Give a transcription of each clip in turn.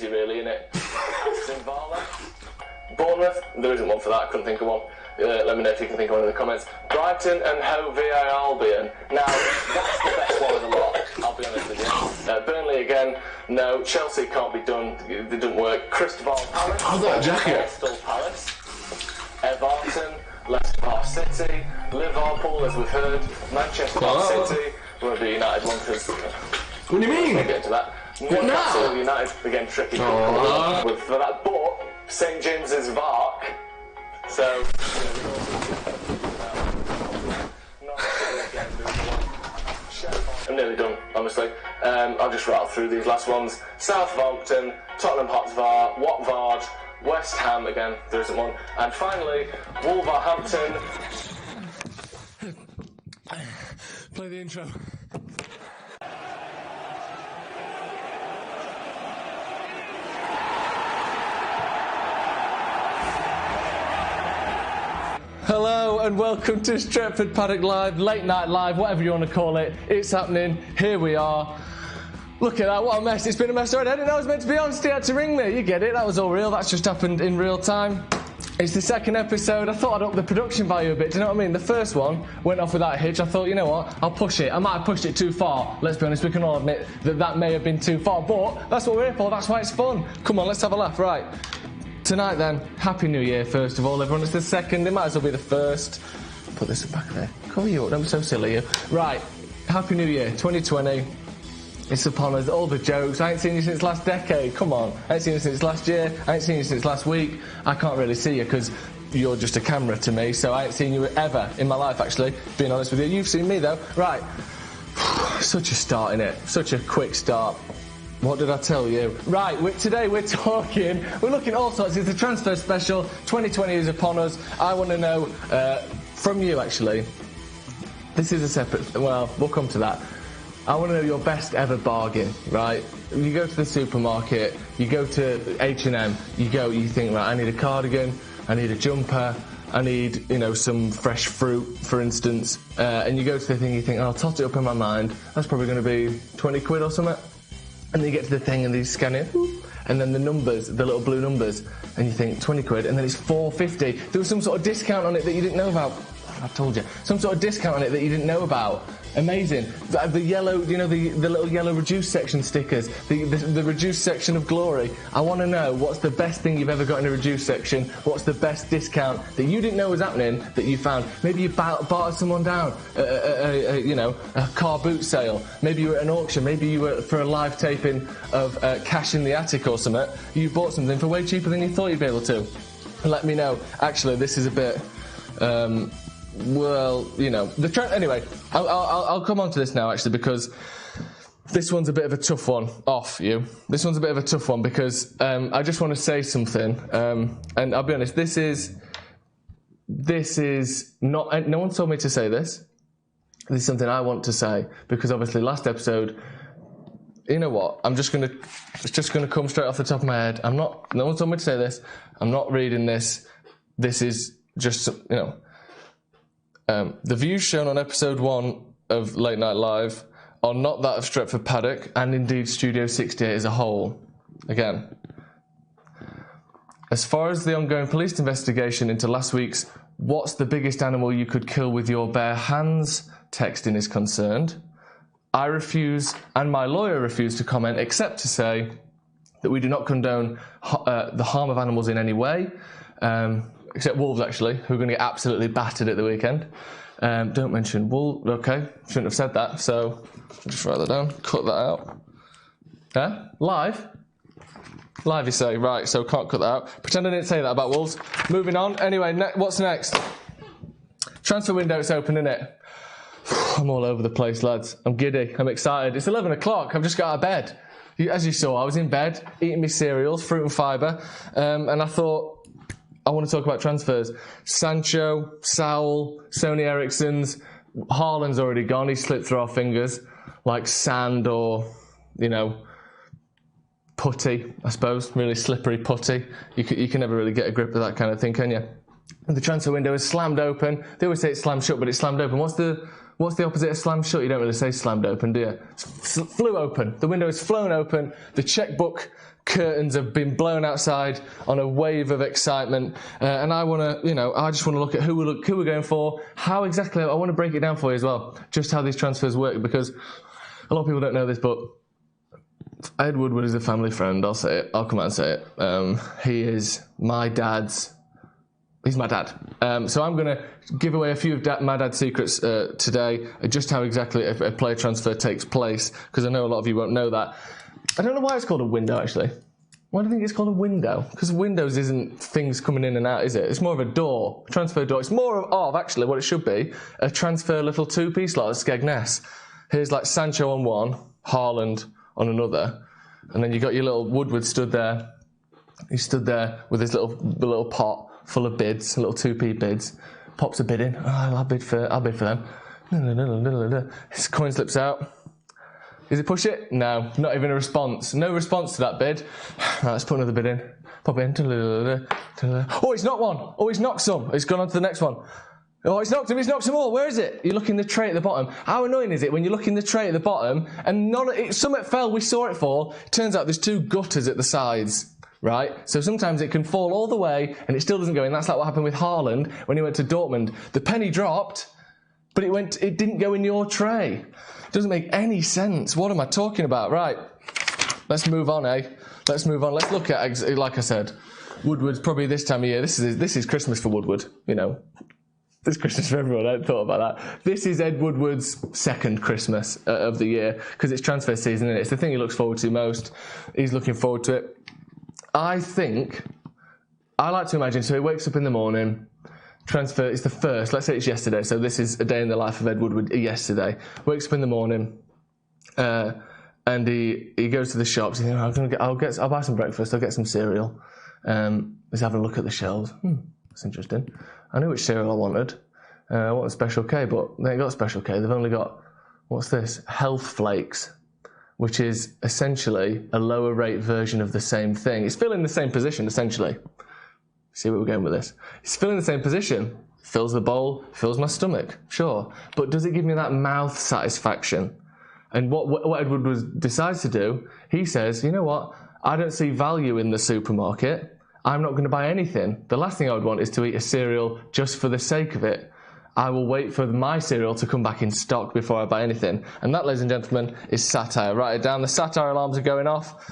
easy, really, isn't it? Aston Villa. Bournemouth, there isn't one for that, I couldn't think of one. Let me know if you can think of one in the comments. Brighton and Hove Albion. Now, that's the best one of the lot, I'll be honest with you. Burnley again, no. Chelsea can't be done, it didn't work. Crystal Palace. How's that jacket? Crystal Palace. Everton, Leicester City, Liverpool, as we've heard, Manchester City. Won't be United one because... What do you mean? We'll get into that. Newcastle United, again, tricky. For that, but St James's Park. So, I'm nearly done, honestly. I'll just rattle through these last ones. Southampton, Tottenham Hotspur, Watford, West Ham, again, there isn't one. And finally, Wolverhampton. Play the intro. Hello and welcome to Stretford Paddock Live, late night live, whatever you want to call it. It's happening. Here we are. Look at that, what a mess. It's been a mess already. I didn't know I was meant to be on, Steve had to ring me. You get it, that was all real. That's just happened in real time. It's the second episode. I thought I'd up the production value a bit. Do you know what I mean? The first one went off without a hitch. I thought, you know what? I'll push it. I might have pushed it too far. Let's be honest, we can all admit that that may have been too far. But that's what we're here for. That's why it's fun. Come on, let's have a laugh. Right. Tonight then, Happy New Year first of all, everyone. It's the second, it might as well be the first. Put this back there. Cover you up, don't be so silly, you. Right, Happy New Year, 2020. It's upon us, all the jokes. I ain't seen you since last decade, come on. I ain't seen you since last year, I ain't seen you since last week. I can't really see you because you're just a camera to me, so I ain't seen you ever in my life, actually, being honest with you. You've seen me though. Right, such a start, innit? Such a quick start. What did I tell you? Right, today we're looking at all sorts. It's the transfer special. 2020 is upon us. I want to know from you, actually. This is a separate... Well, we'll come to that. I want to know your best ever bargain, right? You go to the supermarket, you go to H&M, you think, right, I need a cardigan, I need a jumper, I need, some fresh fruit, for instance. And you go to the thing, you think, I'll tot it up in my mind. That's probably going to be 20 quid or something. And then you get to the thing and you scan it, and then the numbers, the little blue numbers, and you think 20 quid, and then it's $4.50. There was some sort of discount on it that you didn't know about. I told you. Some sort of discount on it that you didn't know about. Amazing. The yellow, the little yellow reduced section stickers, the reduced section of glory. I want to know what's the best thing you've ever got in a reduced section, what's the best discount that you didn't know was happening that you found. Maybe you bartered someone down, a car boot sale. Maybe you were at an auction, maybe you were for a live taping of Cash in the Attic or something. You bought something for way cheaper than you thought you'd be able to. Let me know. Actually, this is a bit... anyway, I'll come on to this now, actually, because this one's a bit of a tough one. This one's a bit of a tough one because I just want to say something, and I'll be honest, this is not, no one told me to say this. This is something I want to say, because obviously last episode, you know what, it's just gonna come straight off the top of my head. No one told me to say this, I'm not reading this, this is just, the views shown on episode 1 of Late Night Live are not that of Stretford Paddock, and indeed Studio 68 as a whole. Again, as far as the ongoing police investigation into last week's "What's the biggest animal you could kill with your bare hands?" texting is concerned, I refuse, and my lawyer refused to comment, except to say that we do not condone the harm of animals in any way. Except wolves, actually, who are going to get absolutely battered at the weekend. Don't mention wolves. Okay, shouldn't have said that, so just write that down, cut that out. Yeah? Live, you say. Right, so can't cut that out. Pretend I didn't say that about wolves. Moving on. Anyway, what's next? Transfer window, it's open, innit? I'm all over the place, lads. I'm giddy. I'm excited. It's 11 o'clock. I've just got out of bed. As you saw, I was in bed, eating my cereals, fruit and fibre, and I thought, I want to talk about transfers. Sancho, Saul, Sony Ericsson's, Haaland's already gone. He slipped through our fingers like sand or, putty, I suppose. Really slippery putty. You can never really get a grip of that kind of thing, can you? The transfer window is slammed open. They always say it's slammed shut, but it's slammed open. What's What's the opposite of slammed shut? You don't really say slammed open, do you? Flew open. The window is flown open. The checkbook curtains have been blown outside on a wave of excitement. And I want to, I just want to look at who we're going for. How exactly, I want to break it down for you as well. Just how these transfers work, because a lot of people don't know this, but Ed Woodward is a family friend. I'll say it. I'll come out and say it. He is my dad's. He's my dad. So I'm going to give away a few of my dad's secrets today, just how exactly a player transfer takes place, because I know a lot of you won't know that. I don't know why it's called a window, actually. Why do you think it's called a window? Because windows isn't things coming in and out, is it? It's more of a door, a transfer door. It's more of actually, what it should be, a transfer little two-piece like a Skegness. Here's like Sancho on one, Haaland on another, and then you got your little Woodward stood there. He stood there with his little pot full of bids, little 2p bids. Pops a bid in. Oh, I'll bid for them. His coin slips out. Does he push it? No, not even a response. No response to that bid. Right, let's put another bid in. Pop in. Oh, he's knocked one. Oh, he's knocked some. He's gone on to the next one. Oh, he's knocked him. He's knocked some more. Where is it? You look in the tray at the bottom. How annoying is it when you look in the tray at the bottom and something fell, we saw it fall. Turns out there's two gutters at the sides. Right? So sometimes it can fall all the way and it still doesn't go in. That's like what happened with Haaland when he went to Dortmund. The penny dropped, but it didn't go in your tray. It doesn't make any sense. What am I talking about? Right. Let's move on, eh? Let's move on. Let's look at, like I said, Woodward's probably this time of year. This is Christmas for Woodward, It's Christmas for everyone. I hadn't thought about that. This is Ed Woodward's second Christmas of the year because it's transfer season and it's the thing he looks forward to most. He's looking forward to it. I like to imagine, so he wakes up in the morning, transfer, it's the first, let's say it's yesterday, so this is a day in the life of Ed Woodward yesterday. Wakes up in the morning, and he goes to the shops, I'll buy some breakfast, I'll get some cereal. He's having a look at the shelves. That's interesting. I knew which cereal I wanted. I want a Special K, but they ain't got Special K, they've only got, what's this? Health Flakes, which is essentially a lower rate version of the same thing. It's filling the same position, essentially. See where we're going with this? It's filling the same position. Fills the bowl, fills my stomach, sure. But does it give me that mouth satisfaction? And what Ed Woodward decides to do, he says, you know what? I don't see value in the supermarket. I'm not going to buy anything. The last thing I would want is to eat a cereal just for the sake of it. I will wait for my cereal to come back in stock before I buy anything. And that, ladies and gentlemen, is satire. Write it down. The satire alarms are going off.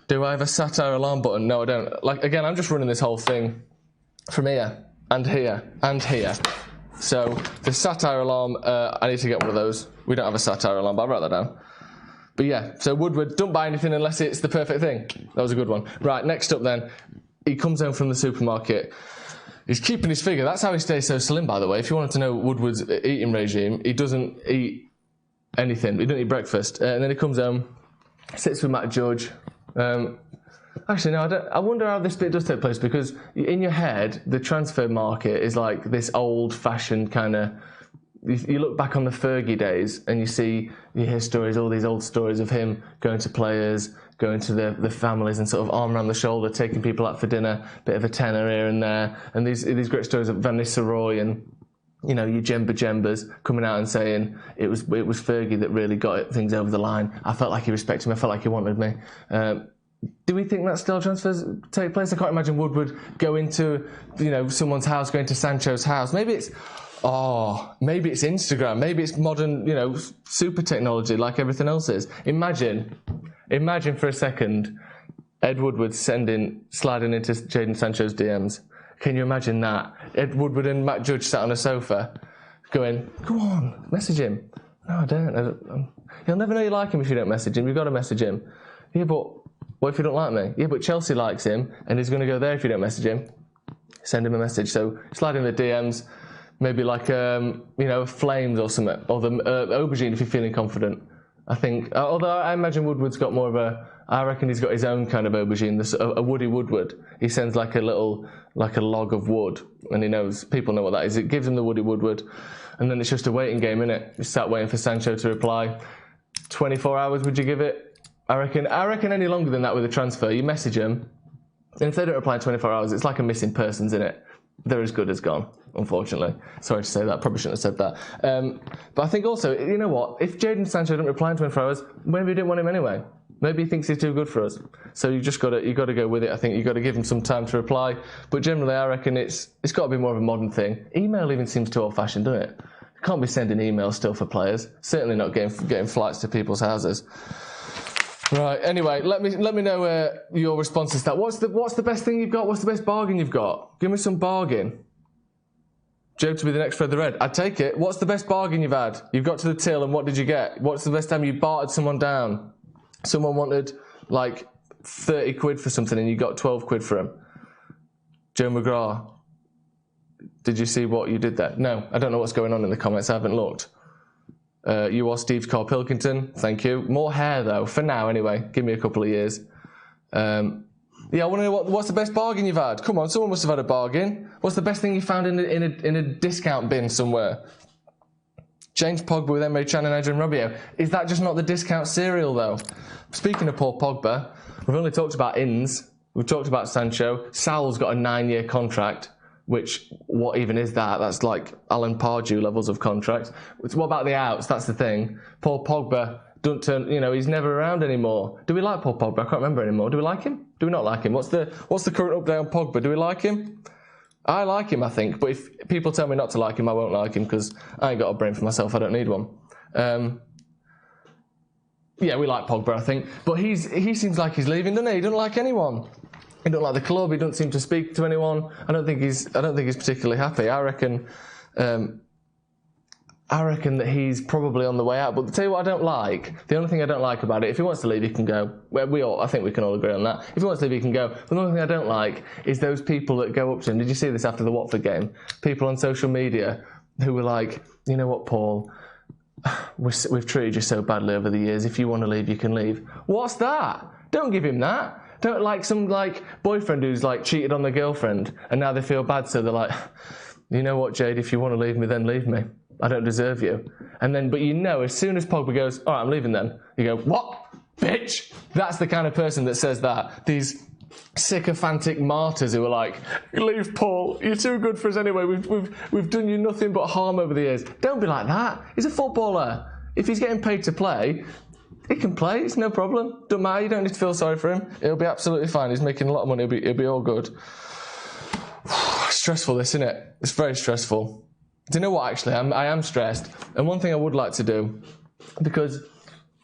Do I have a satire alarm button? No, I don't. Again, I'm just running this whole thing from here and here and here. So the satire alarm, I need to get one of those. We don't have a satire alarm, but I'll write that down. But yeah, so Woodward, don't buy anything unless it's the perfect thing. That was a good one. Right, next up then, he comes home from the supermarket. He's keeping his figure. That's how he stays so slim, by the way. If you wanted to know Woodward's eating regime, he doesn't eat anything. He doesn't eat breakfast. And then he comes home, sits with Matt Judge. Actually, no, I wonder how this bit does take place, because in your head, the transfer market is like this old-fashioned kind of... You look back on the Fergie days and you hear stories, all these old stories of him going to players, going to the families and sort of arm around the shoulder, taking people out for dinner, bit of a tenner here and there. And these great stories of Vanessa Roy and, your Jemba Jembas coming out and saying it was Fergie that really got things over the line. I felt like he respected me. I felt like he wanted me. Do we think that still transfers take place? I can't imagine Woodward going to, someone's house, going to Sancho's house. Maybe it's Instagram. Maybe it's modern, super technology like everything else is. Imagine for a second, Ed Woodward sliding into Jadon Sancho's DMs. Can you imagine that? Ed Woodward and Matt Judge sat on a sofa going, go on, message him. No, I don't. He'll never know you like him if you don't message him. You've got to message him. Yeah, but what if you don't like me? Yeah, but Chelsea likes him and he's going to go there if you don't message him. Send him a message. So slide in the DMs. Maybe like, Flames or something, or the Aubergine if you're feeling confident. I think, although I imagine Woodward's got more of I reckon he's got his own kind of aubergine, a Woody Woodward. He sends like a log of wood, and people know what that is. It gives him the Woody Woodward, and then it's just a waiting game, innit? You start waiting for Sancho to reply. 24 hours, would you give it? I reckon any longer than that with a transfer. You message him, and if they don't reply in 24 hours, it's like a missing persons, innit? they're as good as gone, unfortunately. Sorry to say that, probably shouldn't have said that. But I think also, you know what, if Jadon Sancho didn't reply in 24 hours, maybe he didn't want him anyway. Maybe he thinks he's too good for us. So you got to go with it. I think you got to give him some time to reply. But generally, I reckon it's got to be more of a modern thing. Email even seems too old-fashioned, doesn't it? You can't be sending emails still for players. Certainly not getting flights to people's houses. Right. Anyway, let me know your responses to that. What's the best thing you've got? What's the best bargain you've got? Give me some bargain. Joe to be the next Fred the Red. I'd take it. What's the best bargain you've had? You've got to the till, and what did you get? What's the best time you bartered someone down? Someone wanted like 30 quid for something, and you got 12 quid for him. Joe McGrath. Did you see what you did there? No, I don't know what's going on in the comments. I haven't looked. You are Steve's Carl Pilkington. Thank you. More hair, though, for now, anyway. Give me a couple of years. Yeah, I want to know what's the best bargain you've had. Come on, someone must have had a bargain. What's the best thing you found in a discount bin somewhere? James Pogba with Emre Can and Adrian Rabiot. Is that just not the discount cereal, though? Speaking of Paul Pogba, we've only talked about ins. We've talked about Sancho. Sal's got a 9-year contract. Which, what even is that? That's like Alan Pardew levels of contract. What about the outs? That's the thing. Paul Pogba, he's never around anymore. Do we like Paul Pogba? I can't remember anymore. Do we like him? Do we not like him? What's the current update on Pogba? Do we like him? I like him, I think. But if people tell me not to like him, I won't like him because I ain't got a brain for myself. I don't need one. Yeah, we like Pogba, I think. But he seems like he's leaving, doesn't he? He doesn't like anyone. He don't like the club. He doesn't seem to speak to anyone. I don't think he's particularly happy. I reckon that he's probably on the way out. But to tell you what I don't like, the only thing I don't like about it, if he wants to leave, he can go. I think we can all agree on that. If he wants to leave, he can go. But the only thing I don't like is those people that go up to him. Did you see this after the Watford game? People on social media who were like, you know what, Paul, we've treated you so badly over the years. If you want to leave, you can leave. What's that? Don't give him that. Don't like some boyfriend who's cheated on their girlfriend and now they feel bad, so they're like, you know what, Jade, if you want to leave me, then leave me. I don't deserve you. But as soon as Pogba goes, all right, I'm leaving then, you go, what? Bitch! That's the kind of person that says that. These sycophantic martyrs who are like, leave Paul, you're too good for us anyway, we've done you nothing but harm over the years. Don't be like that. He's a footballer. If he's getting paid to play, he can play, it's no problem. Don't matter, you don't need to feel sorry for him. It'll be absolutely fine. He's making a lot of money, it'll be all good. Stressful, this, isn't it? It's very stressful. Do you know what, actually? I am stressed. And one thing I would like to do, because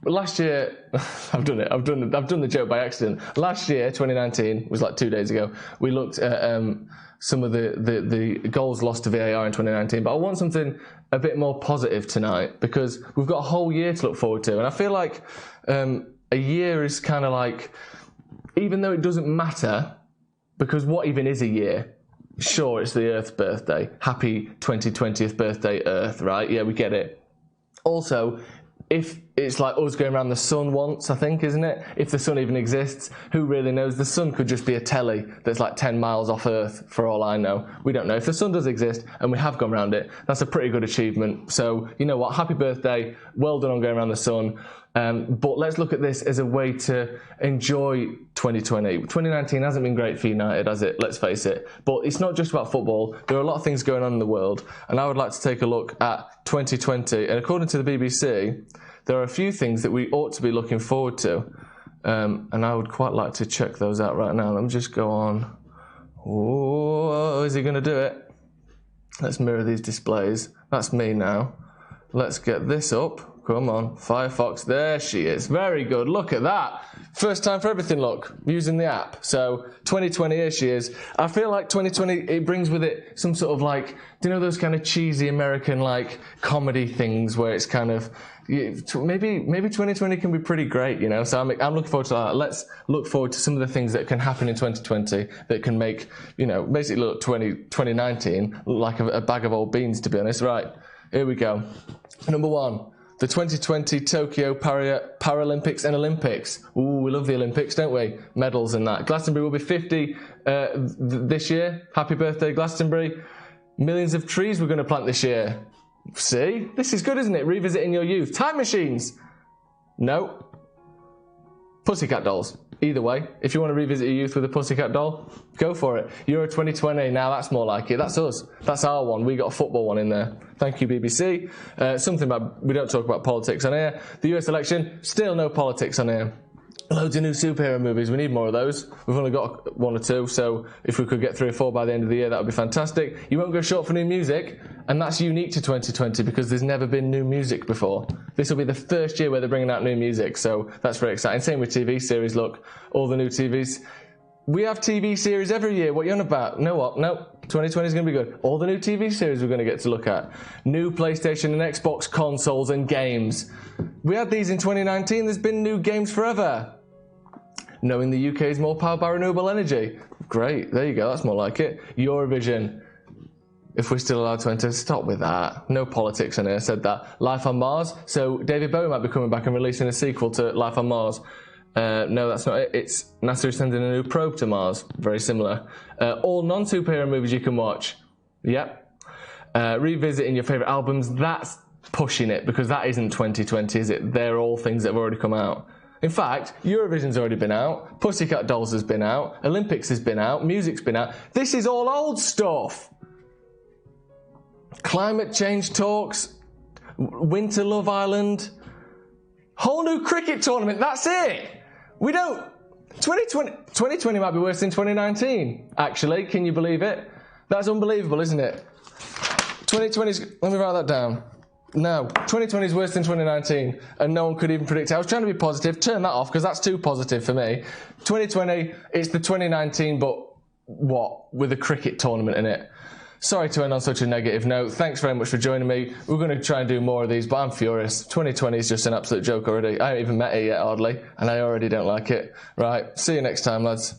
last year, I've done the joke by accident. Last year, 2019, was 2 days ago, we looked at some of the goals lost to VAR in 2019, but I want something a bit more positive tonight because we've got a whole year to look forward to, and I feel like a year is kind of even though it doesn't matter, because what even is a year? Sure, it's the Earth's birthday. Happy 2020th birthday, Earth, right? Yeah, we get it. Also, if it's like us going around the sun once, I think, isn't it? If the sun even exists, who really knows? The sun could just be a telly that's 10 miles off Earth, for all I know. We don't know. If the sun does exist and we have gone around it, that's a pretty good achievement. So, you know what? Happy birthday. Well done on going around the sun. But let's look at this as a way to enjoy 2020. 2019 hasn't been great for United, has it? Let's face it. But it's not just about football. There are a lot of things going on in the world. And I would like to take a look at 2020. And according to the BBC, there are a few things that we ought to be looking forward to. And I would quite like to check those out right now. Let me just go on. Oh, is he going to do it? Let's mirror these displays. That's me now. Let's get this up. Come on, Firefox, there she is. Very good, look at that. First time for everything, look, using the app. So 2020, here she is. I feel like 2020, it brings with it some sort of do you know those kind of cheesy American comedy things where it's kind of, maybe 2020 can be pretty great, you know? So I'm looking forward to that. Let's look forward to some of the things that can happen in 2020 that can make, basically look 2019 look like a bag of old beans, to be honest. Right, here we go. Number one. The 2020 Tokyo Paralympics and Olympics. Ooh, we love the Olympics, don't we? Medals and that. Glastonbury will be 50 this year. Happy birthday, Glastonbury. Millions of trees we're going to plant this year. See? This is good, isn't it? Revisiting your youth. Time machines. No. Pussycat dolls. Either way, if you want to revisit your youth with a pussycat doll, go for it. Euro 2020, now that's more like it. That's us. That's our one. We got a football one in there. Thank you, BBC. Something about, we don't talk about politics on here. The US election, still no politics on here. Loads of new superhero movies. We need more of those. We've only got 1 or 2, so if we could get 3 or 4 by the end of the year, that would be fantastic. You won't go short for new music, and that's unique to 2020 because there's never been new music before. This will be the first year where they're bringing out new music, so that's very exciting. Same with TV series. Look, all the new TVs. We have TV series every year. What are you on about? No, what? No. 2020 is going to be good. All the new TV series we're going to get to look at. New PlayStation and Xbox consoles and games. We had these in 2019. There's been new games forever. Knowing the UK is more powered by renewable energy. Great, there you go, that's more like it. Eurovision. If we're still allowed to enter, stop with that. No politics on here, said that. Life on Mars. So David Bowie might be coming back and releasing a sequel to Life on Mars. No, that's not it. It's NASA is sending a new probe to Mars. Very similar. All non-superhero movies you can watch. Yep. Revisiting your favourite albums. That's pushing it because that isn't 2020, is it? They're all things that have already come out. In fact, Eurovision's already been out, Pussycat Dolls has been out, Olympics has been out, music's been out. This is all old stuff. Climate change talks, Winter Love Island, whole new cricket tournament, that's it. We don't... 2020 might be worse than 2019, actually, can you believe it? That's unbelievable, isn't it? 2020's... Let me write that down. No, 2020 is worse than 2019, and no one could even predict it. I was trying to be positive. Turn that off, because that's too positive for me. 2020, it's the 2019, but what? With a cricket tournament in it. Sorry to end on such a negative note. Thanks very much for joining me. We're going to try and do more of these, but I'm furious. 2020 is just an absolute joke already. I haven't even met it yet, hardly, and I already don't like it. Right, see you next time, lads.